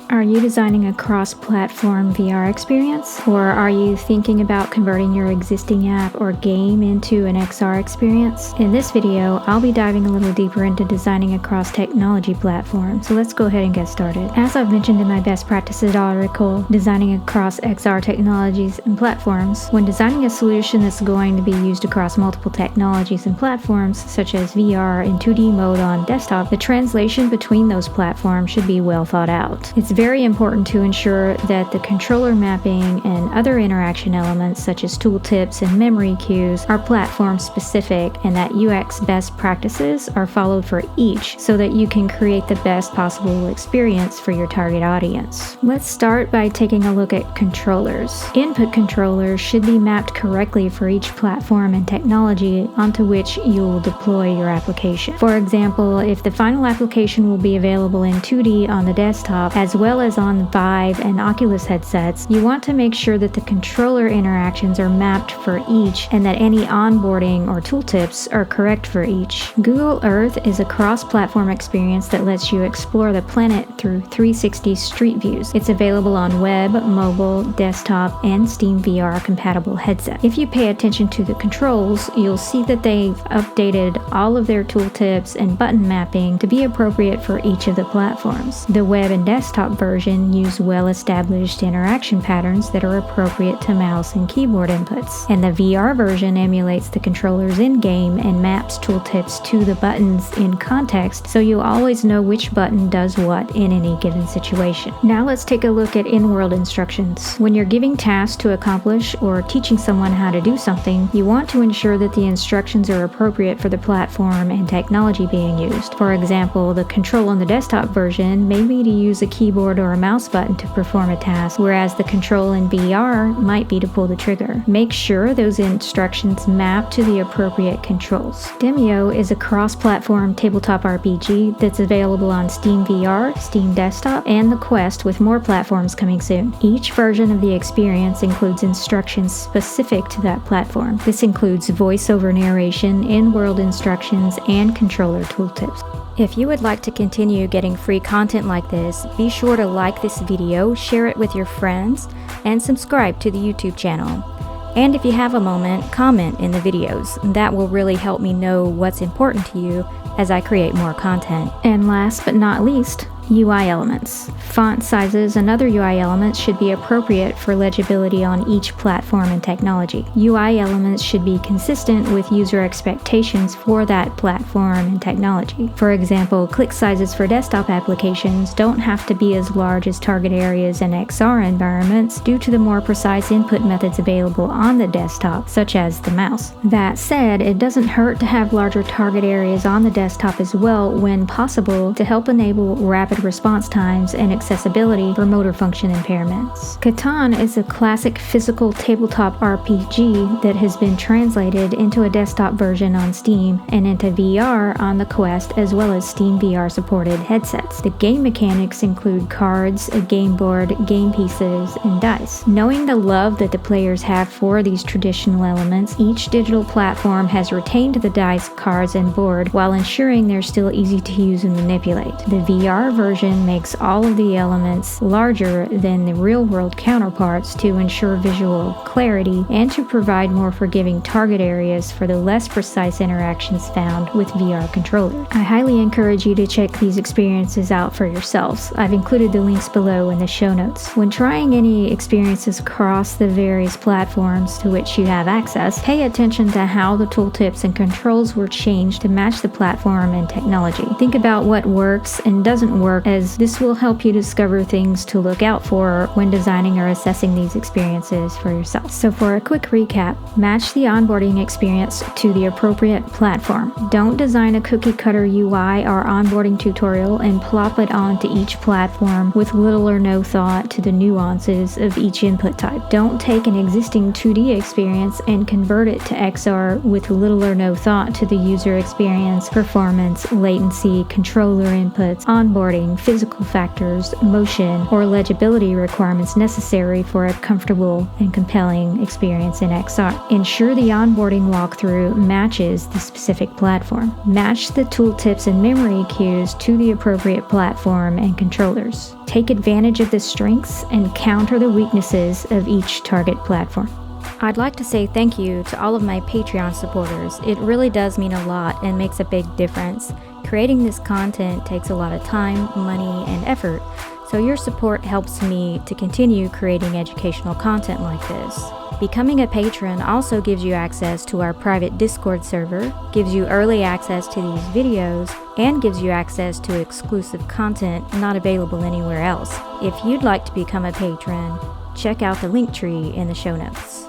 Are you designing a cross-platform VR experience? Or are you thinking about converting your existing app or game into an XR experience? In this video, I'll be diving a little deeper into designing a cross-technology platform, so let's go ahead and get started. As I've mentioned in my best practices article, designing across XR technologies and platforms, when designing a solution that's going to be used across multiple technologies and platforms, such as VR and 2D mode on desktop, the translation between those platforms should be well thought out. It's very important to ensure that the controller mapping and other interaction elements such as tooltips and memory cues are platform specific, and that UX best practices are followed for each so that you can create the best possible experience for your target audience. Let's start by taking a look at controllers. Input controllers should be mapped correctly for each platform and technology onto which you'll deploy your application. For example, if the final application will be available in 2D on the desktop as well as on Vive and Oculus headsets, you want to make sure that the controller interactions are mapped for each and that any onboarding or tooltips are correct for each. Google Earth is a cross-platform experience that lets you explore the planet through 360 street views. It's available on web, mobile, desktop, and Steam VR compatible headset. If you pay attention to the controls, you'll see that they've updated all of their tooltips and button mapping to be appropriate for each of the platforms. The web and desktop version use well-established interaction patterns that are appropriate to mouse and keyboard inputs, and the VR version emulates the controllers in-game and maps tooltips to the buttons in context, so you always know which button does what in any given situation. Now let's take a look at in-world instructions. When you're giving tasks to accomplish or teaching someone how to do something, you want to ensure that the instructions are appropriate for the platform and technology being used. For example, the control on the desktop version may be to use a keyboard or a mouse button to perform a task, whereas the control in VR might be to pull the trigger. Make sure those instructions map to the appropriate controls. Demio is a cross-platform tabletop RPG that's available on Steam VR, Steam Desktop, and the Quest, with more platforms coming soon. Each version of the experience includes instructions specific to that platform. This includes voice-over narration, in-world instructions, and controller tooltips. If you would like to continue getting free content like this, be sure to like this video, share it with your friends, and subscribe to the YouTube channel. And if you have a moment, comment in the videos. That will really help me know what's important to you as I create more content. And last but not least, UI elements. Font sizes and other UI elements should be appropriate for legibility on each platform and technology. UI elements should be consistent with user expectations for that platform and technology. For example, click sizes for desktop applications don't have to be as large as target areas in XR environments due to the more precise input methods available on the desktop, such as the mouse. That said, it doesn't hurt to have larger target areas on the desktop as well when possible to help enable rapid response times and accessibility for motor function impairments. Catan is a classic physical tabletop RPG that has been translated into a desktop version on Steam and into VR on the Quest, as well as Steam VR supported headsets. The game mechanics include cards, a game board, game pieces, and dice. Knowing the love that the players have for these traditional elements, each digital platform has retained the dice, cards, and board while ensuring they're still easy to use and manipulate. The VR version makes all of the elements larger than the real-world counterparts to ensure visual clarity and to provide more forgiving target areas for the less precise interactions found with VR controllers. I highly encourage you to check these experiences out for yourselves. I've included the links below in the show notes. When trying any experiences across the various platforms to which you have access, pay attention to how the tooltips and controls were changed to match the platform and technology. Think about what works and doesn't work, as this will help you discover things to look out for when designing or assessing these experiences for yourself. So for a quick recap, match the onboarding experience to the appropriate platform. Don't design a cookie cutter UI or onboarding tutorial and plop it onto each platform with little or no thought to the nuances of each input type. Don't take an existing 2D experience and convert it to XR with little or no thought to the user experience, performance, latency, controller inputs, onboarding, considering physical factors, motion, or legibility requirements necessary for a comfortable and compelling experience in XR. Ensure the onboarding walkthrough matches the specific platform. Match the tooltips and memory cues to the appropriate platform and controllers. Take advantage of the strengths and counter the weaknesses of each target platform. I'd like to say thank you to all of my Patreon supporters. It really does mean a lot and makes a big difference. Creating this content takes a lot of time, money, and effort, so your support helps me to continue creating educational content like this. Becoming a patron also gives you access to our private Discord server, gives you early access to these videos, and gives you access to exclusive content not available anywhere else. If you'd like to become a patron, check out the link tree in the show notes.